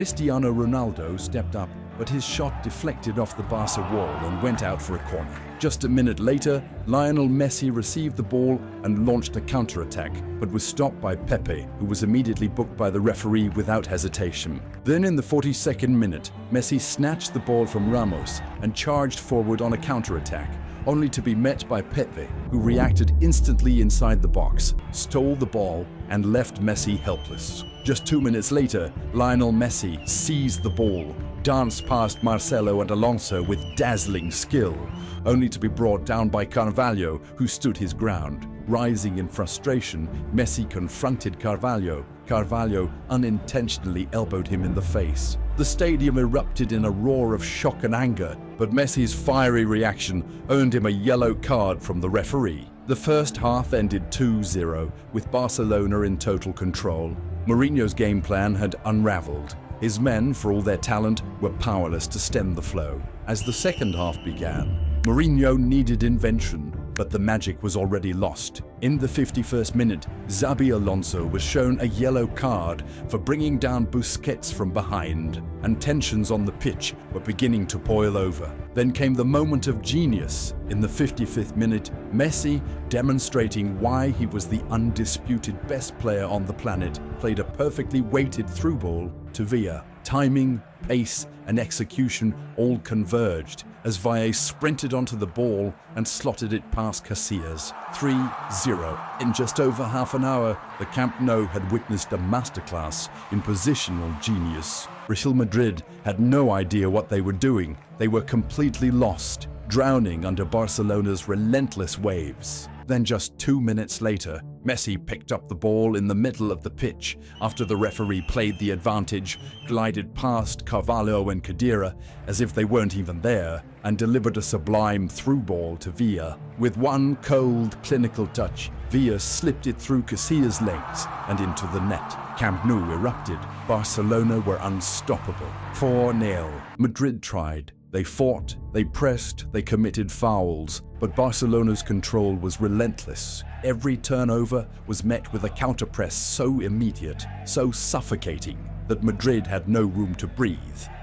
Cristiano Ronaldo stepped up, but his shot deflected off the Barca wall and went out for a corner. Just a minute later, Lionel Messi received the ball and launched a counter-attack, but was stopped by Pepe, who was immediately booked by the referee without hesitation. Then in the 42nd minute, Messi snatched the ball from Ramos and charged forward on a counter-attack, only to be met by Pepe, who reacted instantly inside the box, stole the ball, and left Messi helpless. Just 2 minutes later, Lionel Messi seized the ball, danced past Marcelo and Alonso with dazzling skill, only to be brought down by Carvalho, who stood his ground. Rising in frustration, Messi confronted Carvalho. Carvalho unintentionally elbowed him in the face. The stadium erupted in a roar of shock and anger, but Messi's fiery reaction earned him a yellow card from the referee. The first half ended 2-0, with Barcelona in total control. Mourinho's game plan had unraveled. His men, for all their talent, were powerless to stem the flow. As the second half began, Mourinho needed invention, but the magic was already lost. In the 51st minute, Xabi Alonso was shown a yellow card for bringing down Busquets from behind, and tensions on the pitch were beginning to boil over. Then came the moment of genius. In the 55th minute, Messi, demonstrating why he was the undisputed best player on the planet, played a perfectly weighted through ball to Villa. Timing, pace, and execution all converged as Villa sprinted onto the ball and slotted it past Casillas. 3-0. In just over half an hour, the Camp Nou had witnessed a masterclass in positional genius. Real Madrid had no idea what they were doing. They were completely lost, drowning under Barcelona's relentless waves. Then just 2 minutes later, Messi picked up the ball in the middle of the pitch after the referee played the advantage, glided past Carvalho and Khedira as if they weren't even there, and delivered a sublime through ball to Villa. With one cold, clinical touch, Villa slipped it through Casillas' legs and into the net. Camp Nou erupted. Barcelona were unstoppable. 4-0. Madrid tried. They fought, they pressed, they committed fouls, but Barcelona's control was relentless. Every turnover was met with a counterpress so immediate, so suffocating, that Madrid had no room to breathe.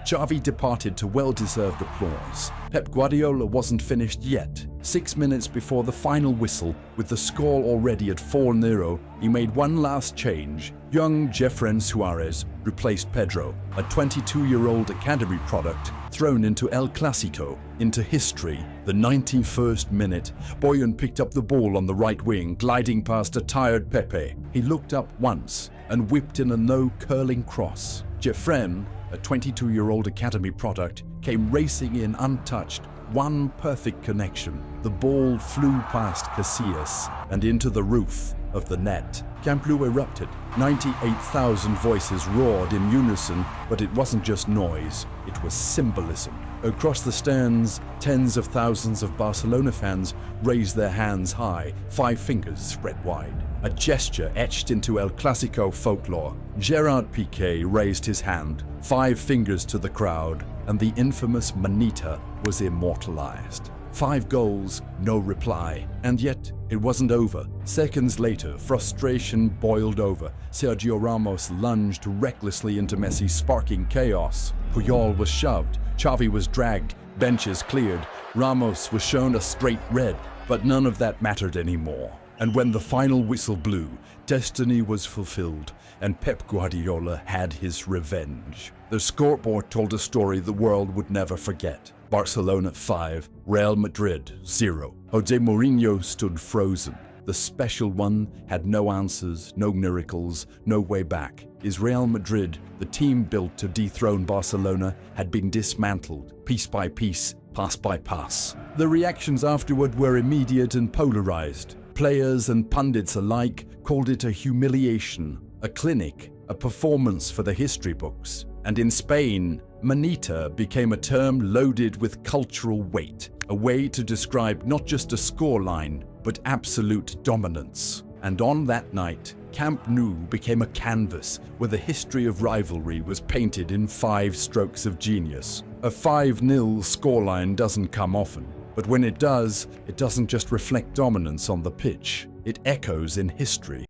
Xavi departed to well-deserved applause. Pep Guardiola wasn't finished yet. 6 minutes before the final whistle, with the score already at 4-0, he made one last change. Young Jefren Suarez replaced Pedro, a 22-year-old academy product thrown into El Clásico, into history. The 91st minute, Boyan picked up the ball on the right wing, gliding past a tired Pepe. He looked up once and whipped in a no-curling cross. Jefren, a 22-year-old academy product, came racing in untouched. One perfect connection. The ball flew past Casillas and into the roof of the net. Camp Nou erupted. 98,000 voices roared in unison, but it wasn't just noise, it was symbolism. Across the stands, tens of thousands of Barcelona fans raised their hands high, 5 fingers spread wide. A gesture etched into El Clásico folklore. Gerard Piqué raised his hand, 5 fingers to the crowd, and the infamous Manita was immortalized. 5 goals, no reply. And yet, it wasn't over. Seconds later, frustration boiled over. Sergio Ramos lunged recklessly into Messi's sparking chaos. Puyol was shoved, Xavi was dragged, benches cleared. Ramos was shown a straight red, but none of that mattered anymore. And when the final whistle blew, destiny was fulfilled, and Pep Guardiola had his revenge. The scoreboard told a story the world would never forget. Barcelona 5, Real Madrid 0. Jose Mourinho stood frozen. The special one had no answers, no miracles, no way back. Is Real Madrid, the team built to dethrone Barcelona, had been dismantled, piece by piece, pass by pass. The reactions afterward were immediate and polarized. Players and pundits alike called it a humiliation, a clinic, a performance for the history books. And in Spain, Manita became a term loaded with cultural weight, a way to describe not just a scoreline, but absolute dominance. And on that night, Camp Nou became a canvas where the history of rivalry was painted in 5 strokes of genius. A 5-0 scoreline doesn't come often, but when it does, it doesn't just reflect dominance on the pitch, it echoes in history.